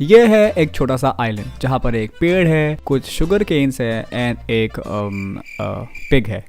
ये है एक छोटा सा आइलैंड जहाँ पर एक पेड़ है, कुछ शुगर केन्स है एंड एक पिग है।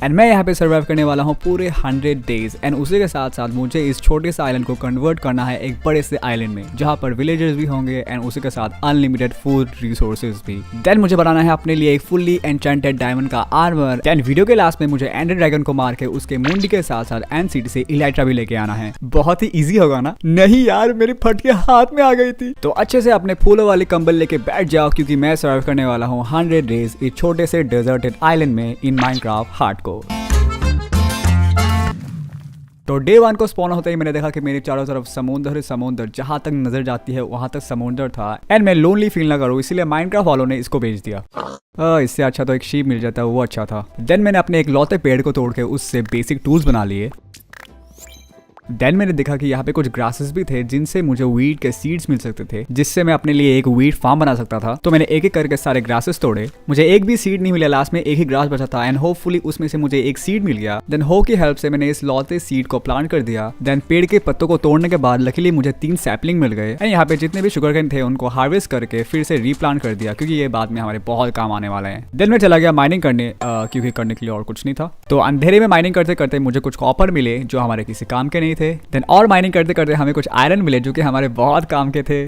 एंड मैं यहाँ पे सर्वाइव करने वाला हूँ पूरे 100 डेज। एंड उसी के साथ साथ मुझे इस छोटे से आइलैंड को कन्वर्ट करना है एक बड़े से आइलैंड में जहाँ पर विलेजर्स भी होंगे एंड उसी के साथ अनलिमिटेड फूड रिसोर्सेज भी। देन मुझे बनाना है अपने लिए एक फुल्ली एन्चेंटेड डायमंड का आर्मर। देन वीडियो के लास्ट में मुझे एंडर ड्रैगन को मार के उसके मुंडी के साथ साथ एंड सिटी से इलाइट्रा भी लेके आना है। बहुत ही ईजी होगा ना? नहीं यार, मेरी फटके हाथ में आ गई थी। तो अच्छे से अपने फूलों वाली कंबल लेके बैठ जाओ क्योंकि मैं सर्वाइव करने वाला हूँ 100 डेज इस छोटे से डेजर्टेड आइलैंड में इन माइनक्राफ्ट हार्डकोर। तो डे 1 को स्पॉन होते ही मैंने देखा कि मेरे चारों तरफ समुद्र ही समुद्र, जहां तक नजर जाती है वहां तक समुद्र था। एंड मैं लोनली फील ना करूं इसलिए माइनक्राफ्ट वालों ने इसको बेच दिया। इससे अच्छा तो एक शीप मिल जाता, वो अच्छा था। देन मैंने अपने एक लौते पेड़ को तोड़ के उससे बेसिक टूल्स बना लिए। देन मैंने देखा कि यहाँ पे कुछ ग्रासेस भी थे जिनसे मुझे वीट के सीड्स मिल सकते थे, जिससे मैं अपने लिए एक वीट फार्म बना सकता था। तो मैंने एक एक करके सारे ग्रासेस तोड़े। मुझे एक भी सीड नहीं मिला, लास्ट में एक ही ग्रास बचा था एंड होपफुली उसमें से मुझे एक सीड मिल गया। देन हो की हेल्प से मैंने इस लौते सीड को प्लांट कर दिया। देन पेड़ के पत्तों को तोड़ने के बाद लकीली मुझे 3 सैपलिंग मिल गए। एंड यहाँ पे जितने भी शुगर केन थे उनको हार्वेस्ट करके फिर से रीप्लांट कर दिया क्योंकि ये बाद में हमारे बहुत काम आने वाले हैं। देन मैं चला गया माइनिंग करने क्योंकि करने के लिए और कुछ नहीं था। तो अंधेरे में माइनिंग करते करते मुझे कुछ कॉपर मिले जो हमारे किसी काम के नहीं थे। देन और माइनिंग करते करते हमें कुछ आयरन मिले जो कि हमारे बहुत काम के थे।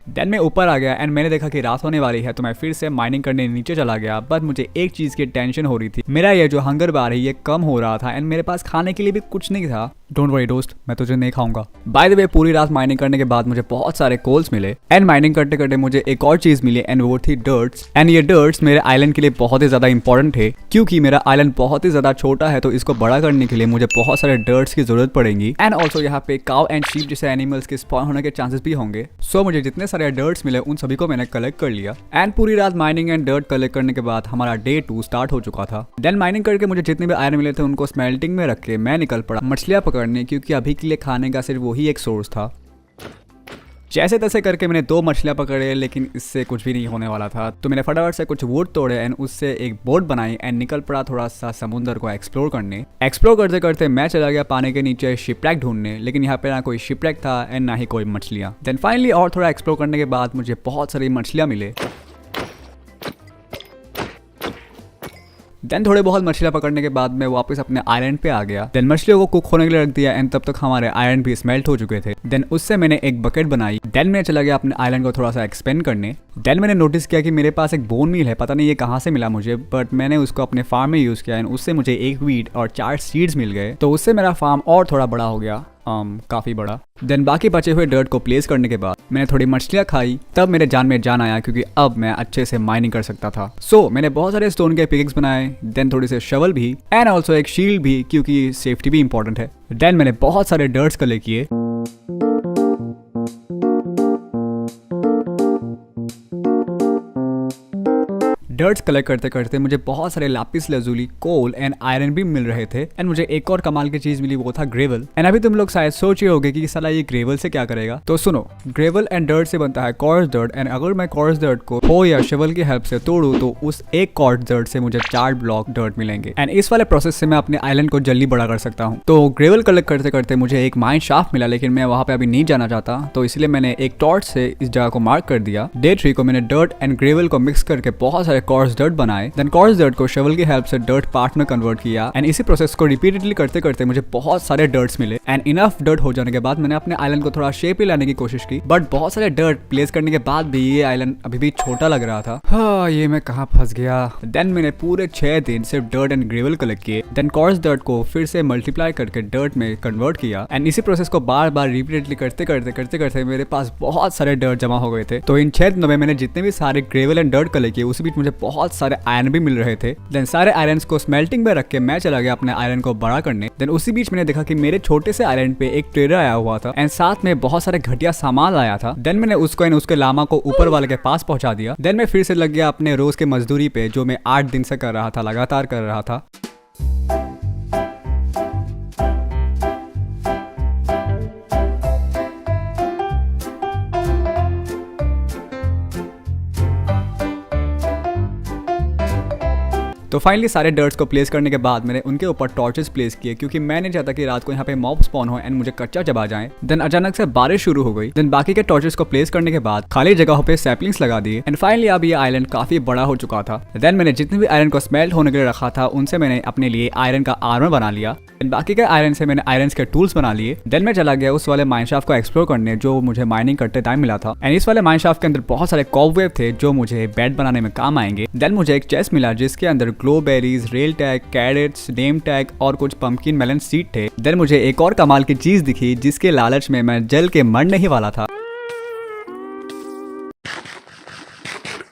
देन मैं ऊपर आ गया एंड मैंने देखा कि रात होने वाली है तो मैं फिर से माइनिंग करने नीचे चला गया। बट मुझे एक चीज की टेंशन हो रही थी, मेरा ये जो हंगर बार है ये कम हो रहा था एंड मेरे पास खाने के लिए भी कुछ नहीं था। डोंट वरी दोस्त, मैं तुझे नहीं खाऊंगा। बाय द वे पूरी रात माइनिंग करने के बाद मुझे बहुत सारे कोल्स मिले एंड माइनिंग करते करते मुझे एक और चीज मिली एंड वो थी डर्ट्स। एंड ये डर्ट्स मेरे आइलैंड के लिए बहुत ही ज्यादा इंपॉर्टेंट थे क्योंकि मेरा आइलैंड बहुत ही ज्यादा छोटा है, तो इसको बड़ा करने के लिए मुझे बहुत सारे डर्ट्स की जरूरत पड़ेगी। एंड ऑल्सो यहाँ पे काउ एंड शीप जैसे एनिमल्स के स्पॉन होने के चांसेस भी होंगे। सो मुझे जितने सारे डर्ट्स मिले उन सभी को मैंने कलेक्ट कर लिया। एंड पूरी रात माइनिंग एंड डर्ट कलेक्ट करने के बाद हमारा डे 2 स्टार्ट हो चुका था। देन माइनिंग करके मुझे जितने भी आयरन मिले थे उनको स्मेल्टिंग में रख के मैं निकल पड़ा मछलियां पकड़ने, क्योंकि अभी के लिए खाने का सिर्फ वही एक सोर्स था। जैसे तैसे करके मैंने 2 मछलियां पकड़े लेकिन इससे कुछ भी नहीं होने वाला था। तो मैंने फटाफट से कुछ वुड तोड़े एंड उससे एक बोट बनाई एंड निकल पड़ा थोड़ा सा समुद्र को एक्सप्लोर करने। एक्सप्लोर करते करते मैं चला गया पानी के नीचे शिपरेक ढूंढने, लेकिन यहाँ पे ना कोई शिपरेक था एंड ना ही कोई मछलियां। देन फाइनली और थोड़ा एक्सप्लोर करने के बाद मुझे बहुत सारी मछलियां मिले। देन थोड़े बहुत मछलियां पकड़ने के बाद मैं वापस अपने आइलैंड पे आ गया। देन मछलियों को कुक होने के लिए रख दिया एंड तब तक हमारे आयरन भी स्मेल्ट हो चुके थे। देन उससे मैंने एक बकेट बनाई। देन मैं चला गया अपने आइलैंड को थोड़ा सा एक्सपेंड करने। देन मैंने नोटिस किया कि मेरे पास एक बोन मील है, पता नहीं ये कहाँ से मिला मुझे, बट मैंने उसको अपने फार्म में यूज किया एंड उससे मुझे एक वीट और 4 सीड्स मिल गए। तो उससे मेरा फार्म और थोड़ा बड़ा हो गया, काफी बड़ा। देन बाकी बचे हुए डर्ट को प्लेस करने के बाद मैंने थोड़ी मछलियां खाई, तब मेरे जान में जान आया क्योंकि अब मैं अच्छे से माइनिंग कर सकता था। सो मैंने बहुत सारे स्टोन के पिकेक्स बनाए, देन थोड़ी से शवल भी एंड ऑल्सो एक शील्ड भी क्योंकि सेफ्टी भी इंपॉर्टेंट है। देन मैंने बहुत सारे डर्ट्स कलेक्ट किए। डर्ट्स कलेक्ट करते करते मुझे बहुत सारे lapis lazuli, coal and iron भी मिल रहे थे एंड मुझे एक और कमाल की चीज मिली, वो था ग्रेवल। एंड अभी तुम लोग शायद सोच रहे होगे कि साला ये ग्रेवल से क्या करेगा। तो सुनो, ग्रेवल एंड डर्ट से बनता है कॉर्स डर्ट एंड अगर मैं कॉर्स डर्ट को हो या शवल की हेल्प से तोड़ू तो उस एक कॉर्स डर्ट से मुझे 4 ब्लॉक डर्ट मिलेंगे एंड इस वाले प्रोसेस से मैं अपने आइलैंड को जल्दी बड़ा कर सकता हूँ। तो ग्रेवल कलेक्ट करते करते मुझे एक माइन शाफ्ट मिला, लेकिन मैं वहाँ पे अभी नहीं जाना चाहता, तो इसलिए मैंने एक टॉर्च से इस जगह को मार्क कर दिया। डे 3 को मैंने डर्ट एंड ग्रेवल को मिक्स करके बहुत सारे कॉर्स डर्ट बनाए। देन कॉर्स डर्ट को शवल की हेल्प से डर्ट पार्ट में कन्वर्ट किया एंड इसी प्रोसेस को रिपीटेडली करते करते मुझे बहुत सारे डर्ट्स मिले। एंड इनफ डर्ट हो जाने के बाद मैंने अपने आइलैंड को थोड़ा शेप ही लाने की कोशिश की, बट बहुत सारे डर्ट प्लेस करने के बाद भी ये आइलैंड अभी भी छोटा लग रहा था। हाँ, ये मैं कहाँ फंस गया। देन मैंने पूरे 6 दिन सिर्फ डर्ट एंड ग्रेवल कलेक्ट किए। देन कॉर्स डर्ट को फिर से मल्टीप्लाई करके डर्ट में कन्वर्ट किया एंड इसी प्रोसेस को बार बार रिपीटेडली करते करते मेरे पास बहुत सारे डर्ट जमा हो गए थे। तो इन 6 दिनों में मैंने जितने भी सारे ग्रेवल एंड डर्ट कलेक्ट किए उसी बीच मुझे बहुत सारे आयरन भी मिल रहे थे। देन सारे आयरन्स को स्मेल्टिंग में रख के मैं चला गया अपने आयरन को बड़ा करने। देन उसी बीच मैंने देखा कि मेरे छोटे से आयरन पे एक ट्रेडर आया हुआ था एंड साथ में बहुत सारे घटिया सामान लाया था। देन मैंने उसको एंड उसके लामा को ऊपर वाले के पास पहुंचा दिया। देन मैं फिर से लग गया अपने रोज के मजदूरी पे जो मैं 8 दिन से कर रहा था, लगातार कर रहा था। तो फाइनली सारे डर्ट्स को प्लेस करने के बाद मैंने उनके ऊपर टॉर्चेस प्लेस किए क्योंकि मैं नहीं चाहता कि रात को यहाँ पे मॉब स्पॉन हो एंड मुझे कच्चा चबा जाए। देन अचानक से बारिश शुरू हो गई। देन बाकी के टॉर्चेस को प्लेस करने के बाद खाली जगहों पे सैपलिंग्स लगा दिए एंड फाइनली अब ये आइलैंड काफी बड़ा हो चुका था। देन मैंने जितने भी आयरन को स्मेल्ट होने के लिए रखा था उनसे मैंने अपने लिए आयरन का आर्मर बना लिया। बाकी के आयरन से मैंने आयरन के टूल्स बना लिए। देन मैं चला गया उस वाले माइनशाफ्ट को एक्सप्लोर करने जो मुझे माइनिंग करते टाइम मिला था एंड इस वाले माइनशाफ्ट के अंदर बहुत सारे कॉबवेब थे जो मुझे बेड बनाने में काम आएंगे। देन मुझे एक चेस्ट मिला जिसके अंदर glow berries, rail tag, carrots, name tag और कुछ पंपकिन मेलन सीड थे। देन मुझे एक और कमाल की चीज दिखी जिसके लालच में मैं जल के मरने ही वाला था।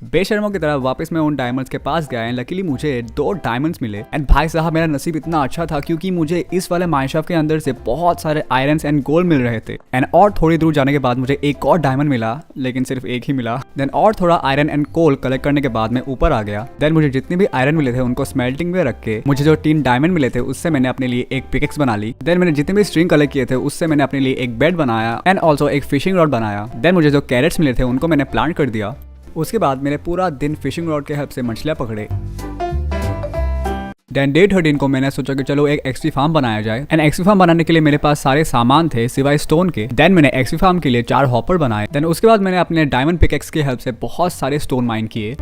बेशर्मों की तरह वापस मैं उन डायमंड्स के पास गया एंड लकीली मुझे 2 डायमंड्स मिले एंड भाई साहब मेरा नसीब इतना अच्छा था क्योंकि मुझे इस वाले माइनशाफ्ट के अंदर से बहुत सारे आयरन्स एंड गोल्ड मिल रहे थे एंड और थोड़ी दूर जाने के बाद मुझे एक और डायमंड मिला लेकिन सिर्फ एक ही मिला। देन और थोड़ा आयरन एंड कोल कलेक्ट करने के बाद मैं ऊपर आ गया। देन मुझे जितने भी आयरन मिले थे उनको स्मेल्टिंग में रख के मुझे जो 3 डायमंड मिले थे उससे मैंने अपने लिए एक पिकेक्स बना ली। देन मैंने जितने भी स्ट्रिंग कलेक्ट किए थे उससे मैंने अपने लिए एक बेड बनाया एंड ऑल्सो एक फिशिंग रॉड बनाया। देन मुझे जो कैरेट्स मिले थे उनको मैंने प्लांट कर दिया। उसके बाद मैंने पूरा दिन फिशिंग रॉड के हेल्प से मछलियां पकड़े। देन डे 13 को मैंने सोचा कि चलो एक एक्सपी फार्म बनाया जाए एंड एक्सपी फार्म बनाने के लिए मेरे पास सारे सामान थे सिवाय स्टोन के। देन मैंने एक्सपी फार्म के लिए 4 हॉपर बनाए। देन उसके बाद मैंने अपने डायमंड पिकेक्स की हेल्प से बहुत सारे स्टोन माइन किए।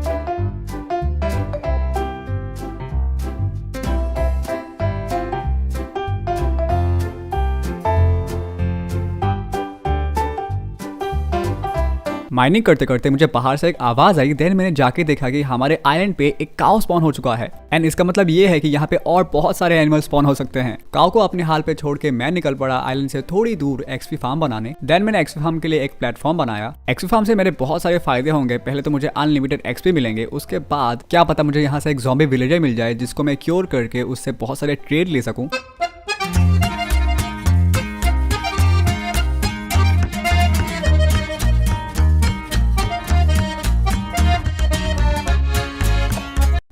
माइनिंग करते करते मुझे बाहर से एक आवाज आई। देन मैंने जाके देखा कि हमारे आइलैंड पे एक काऊ स्पॉन हो चुका है एंड इसका मतलब ये है कि यहाँ पे और बहुत सारे एनिमल स्पॉन हो सकते हैं। काऊ को अपने हाल पे छोड़ के मैं निकल पड़ा आइलैंड से थोड़ी दूर एक्सपी फार्म बनाने। देन मैंने एक्सपी फार्म के लिए एक प्लेटफॉर्म बनाया। एक्सपी फार्म से मेरे बहुत सारे फायदे होंगे। पहले तो मुझे अनलिमिटेड एक्सपी मिलेंगे, उसके बाद क्या पता मुझे यहाँ से एक ज़ॉम्बी विलेजर मिल जाए जिसको मैं क्योर करके उससे बहुत सारे ट्रेड ले सकूँ।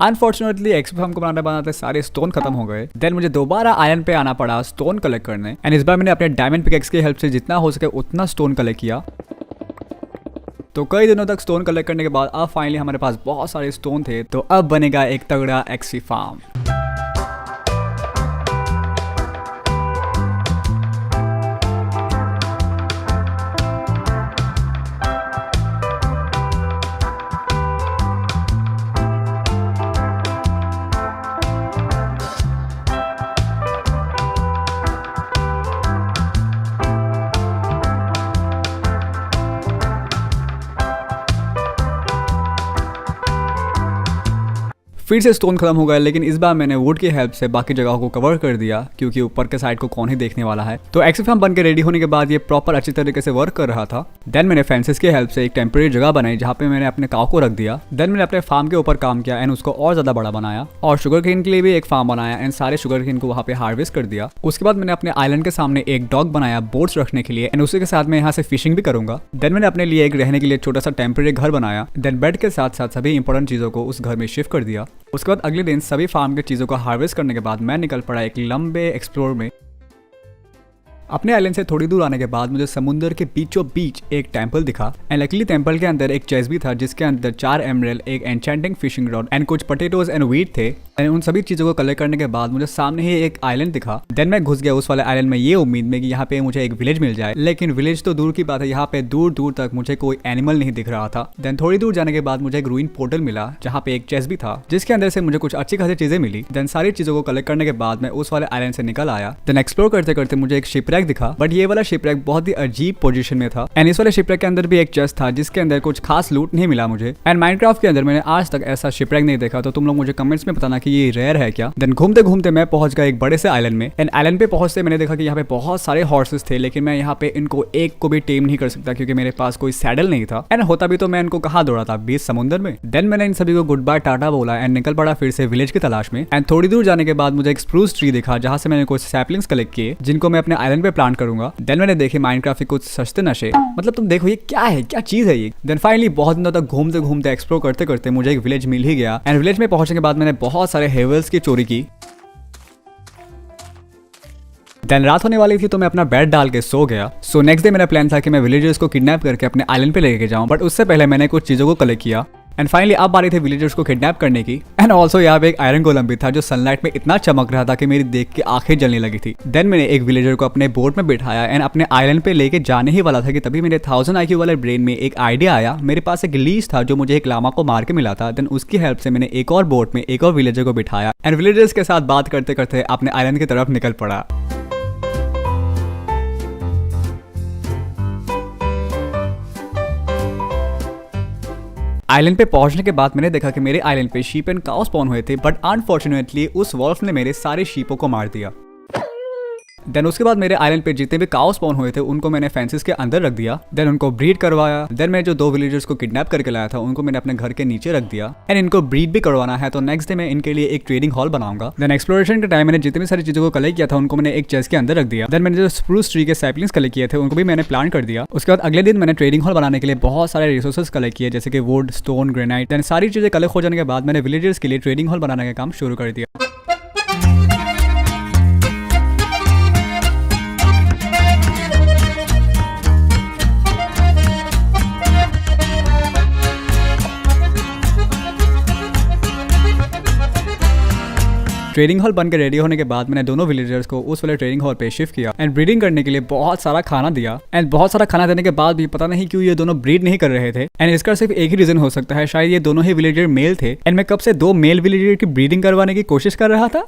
अनफॉर्चुनेटली एक्सपी फार्म को बनाते सारे स्टोन खत्म हो गए। देन मुझे दोबारा आयरन पे आना पड़ा स्टोन कलेक्ट करने एंड इस बार मैंने अपने डायमंड पिकेक्स की हेल्प से जितना हो सके उतना स्टोन कलेक्ट किया। तो कई दिनों तक स्टोन कलेक्ट करने के बाद अब फाइनली हमारे पास बहुत सारे स्टोन थे तो अब बनेगा एक तगड़ा एक्सपी फार्म। फिर से स्टोन खत्म हो गया लेकिन इस बार मैंने वुड की हेल्प से बाकी जगहों को कवर कर दिया क्योंकि ऊपर के साइड को कौन ही देखने वाला है। तो एक्सपी फार्म बन के रेडी होने के बाद ये प्रॉपर अच्छी तरीके से वर्क कर रहा था। देन मैंने फेंसेस की हेल्प से एक टेम्परेरी जगह बनाई जहाँ पे मैंने अपने काऊ को रख दिया। देन मैंने अपने फार्म के ऊपर काम किया एंड उसको और ज्यादा बड़ा बनाया और शुगर केन के लिए भी एक फार्म बनाया एंड सारे शुगर केन को वहाँ पे हार्वेस्ट कर दिया। उसके बाद मैंने अपने आइलैंड के सामने एक डॉक बनाया बोट्स रखने के लिए एंड उसी के साथ मैं यहाँ से फिशिंग भी करूंगा। देन मैंने अपने लिए एक रहने के लिए छोटा सा टेम्परेरी घर बनाया। देन बेड के साथ साथ सभी इंपॉर्टेंट चीजों को उस घर में शिफ्ट कर दिया। उसके बाद अगले दिन सभी फार्म की चीजों को हार्वेस्ट करने के बाद मैं निकल पड़ा एक लंबे एक्सप्लोर में। अपने आइलैंड से थोड़ी दूर आने के बाद मुझे समुद्र के बीचों बीच एक टेंपल दिखा एंड लकीली टेंपल के अंदर एक चेस्ट भी था जिसके अंदर 4 एमरल्ड, एक एन्चेंटिंग फिशिंग रॉड एंड कुछ पोटैटोज एंड व्हीट थे। एंड उन सभी चीजों को कलेक्ट करने के बाद मुझे सामने ही एक आइलैंड दिखा। देन मैं घुस गया उस वाले आइलैंड में ये उम्मीद में कि यहाँ पे मुझे एक विलेज मिल जाए, लेकिन विलेज तो दूर की बात है, यहाँ पे दूर दूर तक मुझे कोई एनिमल नहीं दिख रहा था। देन थोड़ी दूर जाने के बाद मुझे एक रूइन पोर्टल मिला जहाँ पे एक चेस्ट भी था जिसके अंदर से मुझे कुछ अच्छी खासी चीजें मिली। देन सारी चीजों को कलेक्ट करने के बाद मैं उस वाले आइलैंड से निकल आया। देन एक्सप्लोर करते करते मुझे एक शिपरैक दिखा बट ये वाला शिपरैक बहुत ही अजीब पोजीशन में था एंड इस वाले शिपरैक के अंदर भी एक चेस्ट था जिसके अंदर कुछ खास लूट नहीं मिला मुझे। एंड माइनक्राफ्ट के अंदर मैंने आज तक ऐसा शिपरैक नहीं देखा, तो तुम लोग मुझे कमेंट्स में बताना कि ये रेयर है क्या। देन घूमते घूमते मैं पहुंच गया एक बड़े से आइलैंड में एंड आइलैंड पे पहुंचते मैंने देखा कि यहाँ पे बहुत सारे हॉर्सेस थे लेकिन मैं यहाँ पे इनको एक को भी टेम नहीं कर सकता क्योंकि मेरे पास कोई सैडल नहीं था एंड होता भी तो मैं इनको कहाँ दौड़ा था, बीच समुद्र में। देन मैंने इन सभी को गुड बाय टाटा बोला एंड निकल पड़ा फिर से विलेज की तलाश में। एंड थोड़ी दूर जाने के बाद मुझे एक स्प्रूस ट्री दिखा जहाँ से मैंने कुछ सैपलिंग्स कलेक्ट किए जिनको मैं अपने आइलैंड पे प्लांट करूंगा। देन मैंने देखे माइनक्राफ्ट के कुछ सस्ते नशे, मतलब तुम देखो ये क्या है, क्या चीज है ये। देन फाइनली बहुत दिनों तक घूमते घूमते एक्सप्लोर करते करते मुझे एक विलेज मिल ही गया एंड विलेज में पहुंचने के बाद मैंने बहुत सारे हेवल्स की चोरी की। देन रात होने वाली थी तो मैं अपना बेड डाल के सो गया। सो नेक्स्ट डे मेरा प्लान था कि मैं विलेजर्स को किडनैप करके अपने आइलैंड पे लेके जाऊं, बट उससे पहले मैंने कुछ चीजों को कलेक्ट किया। एंड फाइनली अब बारी थी विलेजर्स को किडनैप करने की। एंड ऑल्सो यहाँ पे एक आयरन गोलम भी था जो सनलाइट में इतना चमक रहा था कि मेरी देख के आंखें जलने लगी थी। देन मैंने एक विलेजर को अपने बोट में बिठाया एंड अपने आइलैंड पे लेके जाने ही वाला था कि तभी मेरे 1000 IQ वाले ब्रेन में एक आइडिया आया। मेरे पास एक लीज था जो मुझे एक लामा को मार के मिला था। देन उसकी हेल्प से मैंने एक और बोट में एक और विलेजर को बिठाया एंड विलेजर्स के साथ बात करते करते अपने आइलैंड की तरफ निकल पड़ा। आइलैंड पे पहुंचने के बाद मैंने देखा कि मेरे आइलैंड पे शीप एंड काउ स्पॉन हुए थे, बट अनफॉर्चुनेटली उस वॉल्फ ने मेरे सारे शीपों को मार दिया। देन उसके बाद मेरे आइलैंड पे जितने भी काउ स्पॉन हुए थे उनको मैंने फेंसेस के अंदर रख दिया। देन उनको ब्रीड करवाया। देन मैं जो 2 विलेजर्स को किडनैप करके लाया था उनको मैंने अपने घर के नीचे रख दिया एंड इनको ब्रीड भी करवाना है, तो नेक्स्ट डे मैं इनके लिए एक ट्रेडिंग हॉल बनाऊंगा। देन एक्सप्लोरेशन के टाइम मैंने जितनी सारी चीजों को कलेक्ट किया था उनको मैंने एक चेस्ट के अंदर रख दिया। देन मैंने जो स्प्रूस ट्री के सैपलिंग्स कलेक्ट किए थे उनको भी मैंने प्लांट कर दिया। उसके बाद अगले दिन मैंने ट्रेडिंग हॉल बनाने के लिए बहुत सारे रिसोर्सेज कलेक्ट किए, जैसे कि वुड, स्टोन, ग्रेनाइट। देन सारी चीजें कलेक्ट हो जाने के बाद मैंने विलेजर्स के लिए ट्रेडिंग हॉल बनाने का काम शुरू कर दिया। ट्रेडिंग हॉल बनकर रेडी होने के बाद मैंने दोनों विलेजर्स को उस वाले ट्रेडिंग हॉल पे शिफ्ट किया एंड ब्रीडिंग करने के लिए बहुत सारा खाना दिया। एंड बहुत सारा खाना देने के बाद भी पता नहीं क्यों ये दोनों ब्रीड नहीं कर रहे थे। एंड इसका सिर्फ एक ही रीजन हो सकता है, शायद ये दोनों ही विलेजर मेल थे एंड मैं कब से 2 मेल विलेजर की ब्रीडिंग करवाने की कोशिश कर रहा था।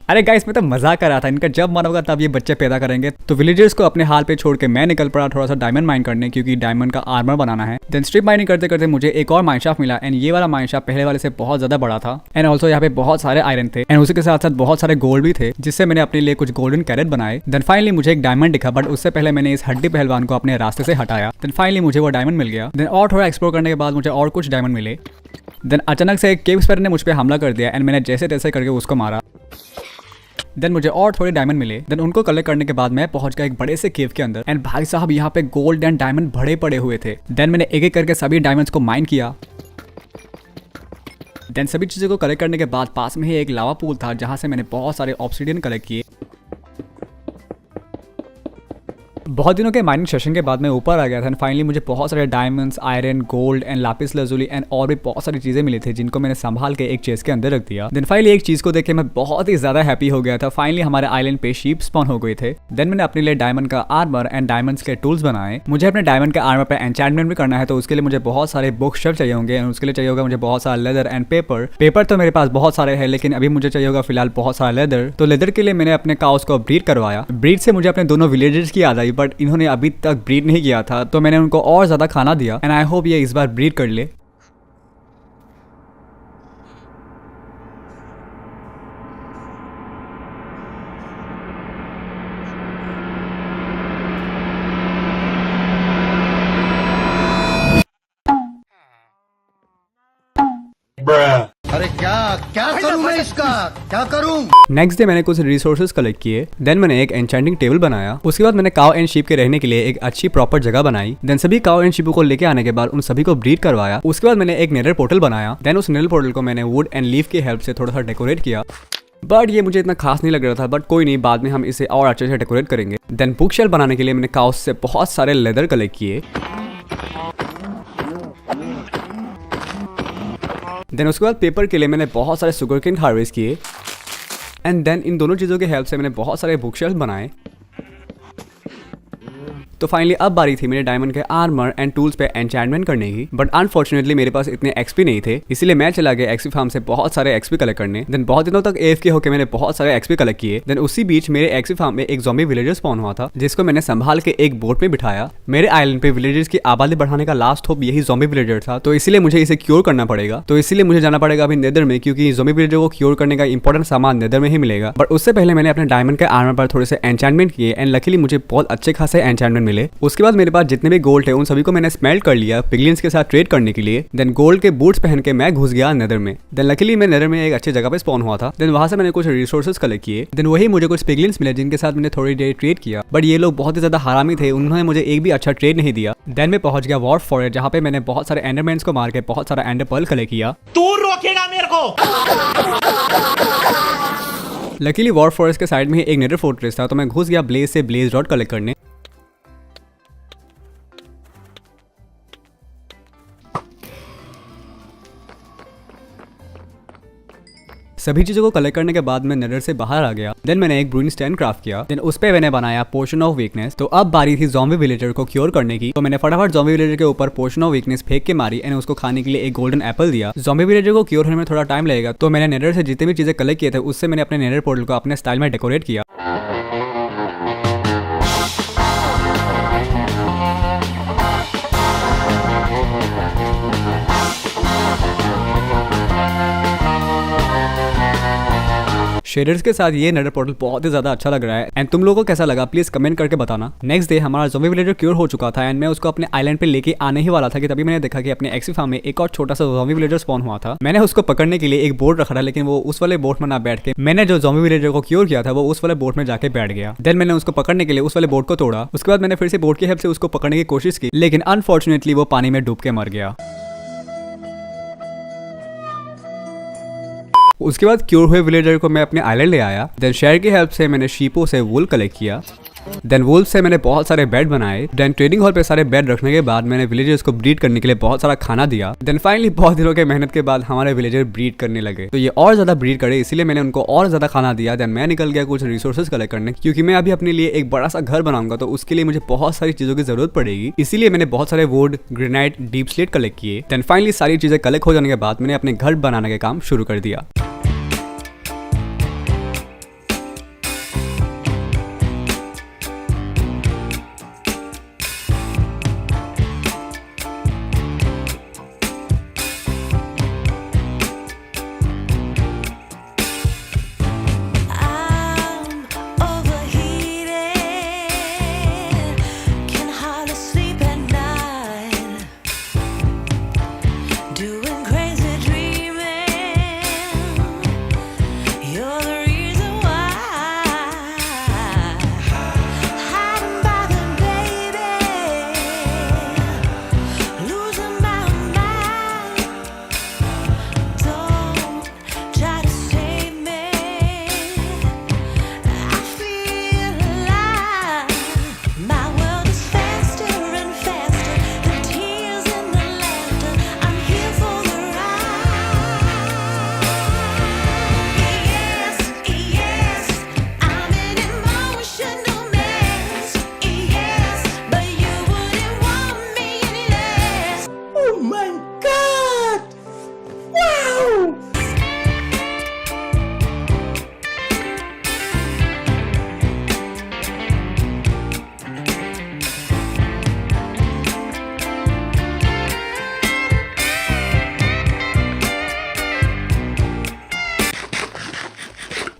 अरे गाइस, मैं तो मजाक कर रहा था, इनका जब मन होगा तब ये बच्चे पैदा करेंगे। तो विलेजर्स को अपने हाल पे छोड़ के मैं निकल पड़ा थोड़ा सा डायमंड माइन करने, क्योंकि डायमंड का आर्मर बनाना है। देन स्ट्रिप माइनिंग करते करते मुझे एक और माइनशाफ्ट मिला एंड ये वाला माइनशाफ्ट पहले वाले से बहुत ज्यादा बड़ा था एंड ऑल्सो यहाँ पे बहुत सारे आयरन थे एंड उसी के साथ साथ बहुत सारे गोल्ड भी थे, जिससे मैंने अपने लिए कुछ गोल्डन कैरेट बनाए। देन फाइनली मुझे एक डायमंड दिखा, बट उससे पहले मैंने इस हड्डी पहलवान को अपने रास्ते से हटाया। देन फाइनली मुझे वो डायमंड मिल गया। देन और थोड़ा एक्सप्लोर करने के बाद मुझे और कुछ डायमंड मिले। देन अचानक से एक केव स्पैरो ने मुझ पर हमला कर दिया एंड मैंने जैसे तैसे करके उसको मारा। देन मुझे और थोड़े डायमंड मिले। देन उनको कलेक्ट करने के बाद मैं पहुंच गया एक बड़े से केव के अंदर एंड भाई साहब यहाँ पे गोल्ड एंड डायमंड भरे पड़े हुए थे। देन मैंने एक एक करके सभी डायमंड्स को माइन किया। देन सभी चीज़ों को कलेक्ट करने के बाद पास में ही एक लावा पूल था जहाँ से मैंने बहुत सारे ऑब्सिडियन कलेक्ट किए। बहुत दिनों के माइनिंग सेशन के बाद मैं ऊपर आ गया था एंड फाइनली मुझे बहुत सारे diamonds, iron, gold and lapis lazuli and और भी बहुत सारी चीजें मिली थी, जिनको मैंने संभाल के एक चेस्ट के अंदर रख दिया। देन फाइनली एक चीज को देख के मैं बहुत ही ज्यादा हैप्पी हो गया था। फाइनली हमारे आइलैंड पे शीप स्पॉन हो गए थे। देन मैंने अपने लिए डायमंड का आर्मर एंड डायमंड्स के टूल्स बनाए। मुझे अपने डायमंड के आर्मर पे एन्चेंटमेंट भी करना है, तो उसके लिए मुझे बहुत सारे बुक शेल्फ चाहिए होंगे एंड उसके लिए चाहिए होगा मुझे बहुत सारा लेदर एंड पेपर तो मेरे पास बहुत सारे हैं, लेकिन अभी मुझे चाहिए होगा फिलहाल बहुत सारा लेदर। तो लेदर के लिए मैंने अपने काउस को ब्रीड करवाया। ब्रीड से मुझे अपने दोनों विलेजर्स की याद आई, बट इन्होंने अभी तक ब्रीड नहीं किया था, तो मैंने उनको और ज्यादा खाना दिया एंड आई होप ये इस बार ब्रीड कर ले। अरे क्या करूं मैं इसका, क्या करूं? नेक्स्ट डे मैंने कुछ रिसोर्सेज कलेक्ट किए। देन मैंने एक एन्चेंटिंग टेबल बनाया। उसके बाद मैंने काउ एंड शीप के रहने के लिए एक अच्छी प्रॉपर जगह बनाई। देन सभी काउ एंड शीपों को लेके आने के बाद उन सभी को ब्रीड करवाया। उसके बाद मैंने एक नेदर पोर्टल बनाया। देन उस नेदर पोर्टल को मैंने वुड एंड लीफ की हेल्प से थोड़ा सा डेकोरेट किया, बट ये मुझे इतना खास नहीं लग रहा था, बट कोई नहीं, बाद में हम इसे और अच्छे से डेकोरेट करेंगे। देन बुक शेल्फ बनाने के लिए मैंने काउस से बहुत सारे लेदर कलेक्ट किए। देन उसके बाद पेपर के लिए मैंने बहुत सारे सुगर केन हार्वेस्ट किए एंड देन इन दोनों चीज़ों की हेल्प से मैंने बहुत सारे बुक शेल्फ बनाए। तो फाइनली अब बारी थी मेरे डायमंड के आर्मर एंड टूल्स पे एन्चेंटमेंट करने की, बट अनफॉर्चुनेटली मेरे पास इतने एक्सपी नहीं थे, इसीलिए मैं चला गया एक्सपी फार्म से बहुत सारे एक्सपी कलेक्ट करने। देन बहुत दिनों तक एएफके होकर मैंने बहुत सारे एक्सपी कलेक्ट किए। देन उसी बीच मेरे एक्सपी फार्म में एक ज़ॉम्बी विलेजर स्पॉन हुआ था, जिसको मैंने संभाल के एक बोट में बिठाया। मेरे आइलैंड पे विलेजर्स की आबादी बढ़ाने का लास्ट होप यही ज़ॉम्बी विलेजर था, तो इसीलिए मुझे इसे क्योर करना पड़ेगा। तो इसीलिए मुझे जाना पड़ेगा अभी नेदर में, क्योंकि ज़ॉम्बी विलेजर को क्योर करने का इंपॉर्टेंट सामान नेदर में ही मिलेगा। बट उससे पहले मैंने अपने डायमंड के आर्मर पर थोड़े से एन्चेंटमेंट किए एंड लकीली मुझे बहुत अच्छे खासे एन्चेंटमेंट मिले। उसके बाद मेरे पास जितने भी गोल्ड है उन सभी को मैंने स्मेल्ट कर लिया पिगलियंस के साथ ट्रेड करने के लिए। देन गोल्ड के बूट्स पहन के मैं घुस गया नेदर में। देन लकीली मैं नेदर में एक अच्छी जगह पे स्पॉन हुआ था। देन वहां से मैंने कुछ रिसोर्सेज कलेक्ट किए। देन वही मुझे कुछ पिगलियंस मिले जिनके साथ मैंने थोड़ी देर ट्रेड किया, बट ये लोग बहुत ही ज्यादा हरामी थे, उन्होंने मुझे एक भी अच्छा ट्रेड नहीं दिया। देन मैं पहुंच गया वॉर्फ फॉरेस्ट, जहाँ पे मैंने बहुत सारे एंडरमैन्स को मार के बहुत सारा एंडर पर्ल कलेक्ट किया। तू रोकेगा मेरे को? लकीली वॉर्फ फॉरेस्ट के साइड में ही एक नेदर फोर्ट्रेस था, तो मैं घुस गया ब्लेज से ब्लेज रॉड कलेक्ट करने। सभी चीजों को कलेक्ट करने के बाद मैं नेदर से बाहर आ गया। देन मैंने एक ब्रूइंग स्टैंड क्राफ्ट किया। देन उस पे मैंने बनाया पोर्शन ऑफ वीकनेस। तो अब बारी थी ज़ॉम्बी विलेजर को क्योर करने की। तो मैंने फटाफट ज़ॉम्बी विलेजर के ऊपर पोर्शन ऑफ वीकनेस फेंक के मारी एंड उसको खाने के लिए एक गोल्डन एप्पल दिया। ज़ॉम्बी विलेजर को क्योर होने में थोड़ा टाइम लगेगा, तो मैंने नेदर से जितने भी चीजें कलेक्ट किए थे उससे मैंने अपने नेदर पोर्टल को अपने स्टाइल में डेकोरेट किया। शेडर्स के साथ ये नेदर पोर्टल बहुत ही ज्यादा अच्छा लग रहा है। एंड तुम लोगों को कैसा लगा प्लीज कमेंट करके बताना। नेक्स्ट डे हमारा ज़ॉम्बी विलेजर क्योर हो चुका था एंड मैं उसको अपने आइलैंड पे लेके आने ही वाला था कि तभी मैंने देखा कि अपने एक्सी फार्म में एक और छोटा सा ज़ॉम्बी विलेजर स्पॉन हुआ था। मैंने उसको पकड़ने के लिए एक बोट रखा था, लेकिन वो उस वाले बोट में ना बैठ के मैंने जो ज़ॉम्बी विलेजर को क्योर किया था वो उस वाले बोट में जाके बैठ गया। देन मैंने उसको पकड़ने के लिए उस वाले बोट को तोड़ा। उसके बाद मैंने फिर से बोट की हेल्प से उसको पकड़ने की कोशिश की, लेकिन अनफॉर्चुनेटली वो पानी में डूब के मर गया। उसके बाद क्योर हुए विलेजर को मैं अपने आइलैंड ले आया। देन शेयर की हेल्प से मैंने शीपों से वूल कलेक्ट किया। देन वूल से मैंने बहुत सारे बेड बनाए। देन ट्रेडिंग हॉल पे सारे बेड रखने के बाद मैंने विलेजर्स को ब्रीड करने के लिए बहुत सारा खाना दिया। देन फाइनली बहुत दिनों के मेहनत के बाद हमारे विलेजर ब्रीड करने लगे, तो ये और ज्यादा ब्रीड करे, इसीलिए मैंने उनको और ज्यादा खाना दिया। देन मैं निकल गया कुछ रिसोर्सेज कलेक्ट करने, क्योंकि मैं अभी अपने लिए एक बड़ा सा घर बनाऊंगा, तो उसके लिए मुझे बहुत सारी चीजों की जरूरत पड़ेगी। इसीलिए मैंने बहुत सारे would, granite, deep slate collect किए। देन फाइनली सारी चीजें कलेक्ट हो जाने के बाद मैंने अपने घर बनाने का काम शुरू कर दिया।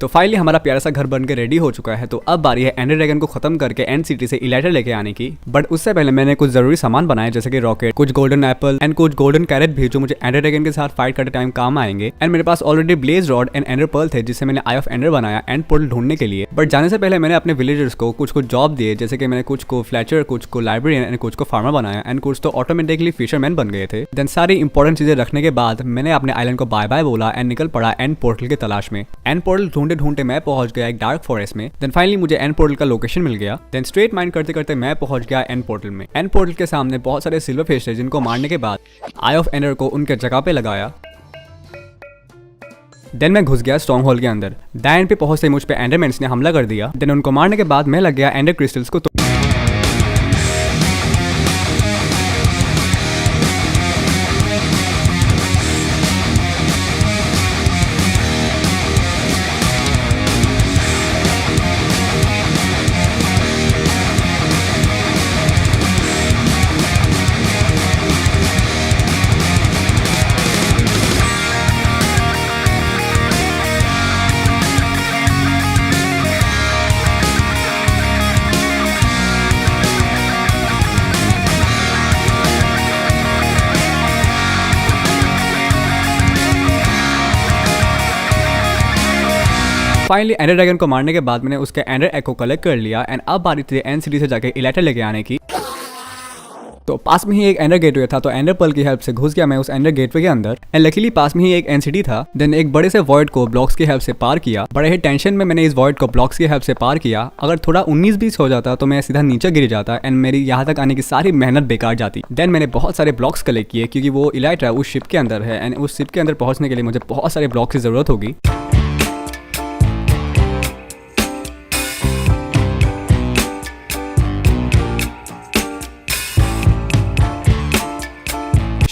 तो फाइनली हमारा प्यारा सा घर बनकर रेडी हो चुका है। तो अब बारी है एंडर ड्रैगन को खत्म करके एंड सिटी से इलाइटर लेके आने की। बट उससे पहले मैंने कुछ जरूरी सामान बनाए, जैसे कि रॉकेट, कुछ गोल्डन एप्पल एंड कुछ गोल्डन कैरेट भी, जो मुझे एंडर ड्रैगन के साथ फाइट करते टाइम काम आएंगे। एंड मेरे पास already blaze rod and ender pearl थे, जिससे मैंने आई ऑफ एंडर बनाया एंड पोर्टल ढूंढने के लिए। बट जाने से पहले मैंने अपने विलेजर्स को कुछ जॉब दिए, जैसे कि मैंने कुछ को फ्लैचर, कुछ को लाइब्रेरियन एंड कुछ को फार्मर बनाया एंड कुछ तो ऑटोमेटिकली फिशरमैन बन गए थे। देन सारी इंपॉर्टेंट चीजें रखने के बाद मैंने अपने आइलैंड को बाय बाय बोला एंड निकल पड़ा एंड पोर्टल की तलाश में। एंड पोर्टल ढूंढते ढूंढते मैं पहुंच गया एक डार्क फॉरेस्ट में। देन फाइनली मुझे एंड पोर्टल का लोकेशन मिल गया। देन स्ट्रेट माइंड करते करते मैं पहुंच गया एंड पोर्टल में। एंड पोर्टल के सामने बहुत सारे सिल्वर फिश थे, जिनको मारने के बाद आई ऑफ एंडर को उनके जगह पे लगाया। देन मैं घुस गया स्ट्रॉन्ग होल के अंदर। दैन पे पहुंचते मुझ पे एंडरमैन्स ने हमला कर दिया। देन उनको मारने के बाद मैं लग गया एंडर क्रिस्टल्स को। फाइनली एंडर ड्रैगन को मारने के बाद मैंने उसके एंडर एग को कलेक्ट कर लिया एंड अब बारी थी एंड सिटी से जाके इलाइटर लेके आने की। तो पास में ही एक एंडर गेटवे था, तो एंडर पर्ल की हेल्प से घुस गया मैं उस एंडर गेटवे के अंदर। एंड लकीली पास में ही एक एनसीटी था। देन एक बड़े से वॉइड को ब्लॉक्स की हेल्प से पार किया। बड़े ही टेंशन में मैंने इस वॉइड को ब्लॉक्स की हेल्प से पार किया। अगर थोड़ा 19-20 हो जाता तो मैं सीधा नीचे गिर जाता एंड मेरी यहाँ तक आने की सारी मेहनत बेकार जाती। देन मैंने बहुत सारे ब्लॉक्स कलेक्ट किए, क्योंकि वो इलाइटर उस शिप के अंदर है एंड उस शिप के अंदर पहुंचने के लिए मुझे बहुत सारे ब्लॉक्स की जरूरत होगी।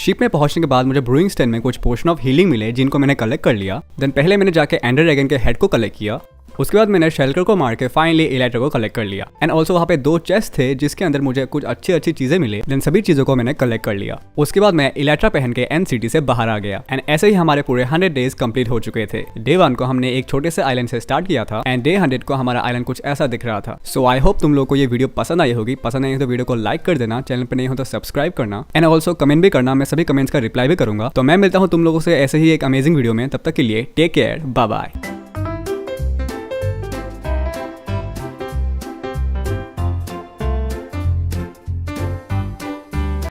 शिप में पहुंचने के बाद मुझे ब्रूइंगस्टन में कुछ पोशन ऑफ हीलिंग मिले जिनको मैंने कलेक्ट कर लिया। देन पहले मैंने जाके एंडर ड्रैगन के हेड को कलेक्ट किया। उसके बाद मैंने शेल्कर को मार के फाइनली इलाइट्रा को कलेक्ट कर लिया। एंड ऑल्सो वहाँ पे 2 चेस्ट थे जिसके अंदर मुझे कुछ अच्छी चीजें मिले। देन सभी चीजों को मैंने कलेक्ट कर लिया। उसके बाद मैं इलाइट्रा पहन के एंड सिटी से बाहर आ गया। एंड ऐसे ही हमारे पूरे 100 डेज कंप्लीट हो चुके थे। डे 1 को हमने एक छोटे से आइलैंड से स्टार्ट किया था एंड डे 100 को हमारा आइलैंड कुछ ऐसा दिख रहा था। सो आई होप तुम लोग को ये वीडियो पसंद आई होगी। पसंद आई हो तो वीडियो को लाइक कर देना, चैनल पर नहीं हो तो सब्सक्राइब करना एंड ऑल्सो कमेंट भी करना। मैं सभी कमेंट्स का रिप्लाई भी करूंगा। तो मैं मिलता हूँ तुम लोगों से ऐसे ही एक अमेजिंग वीडियो में। तब तक के लिए टेक केयर, बाय बाय।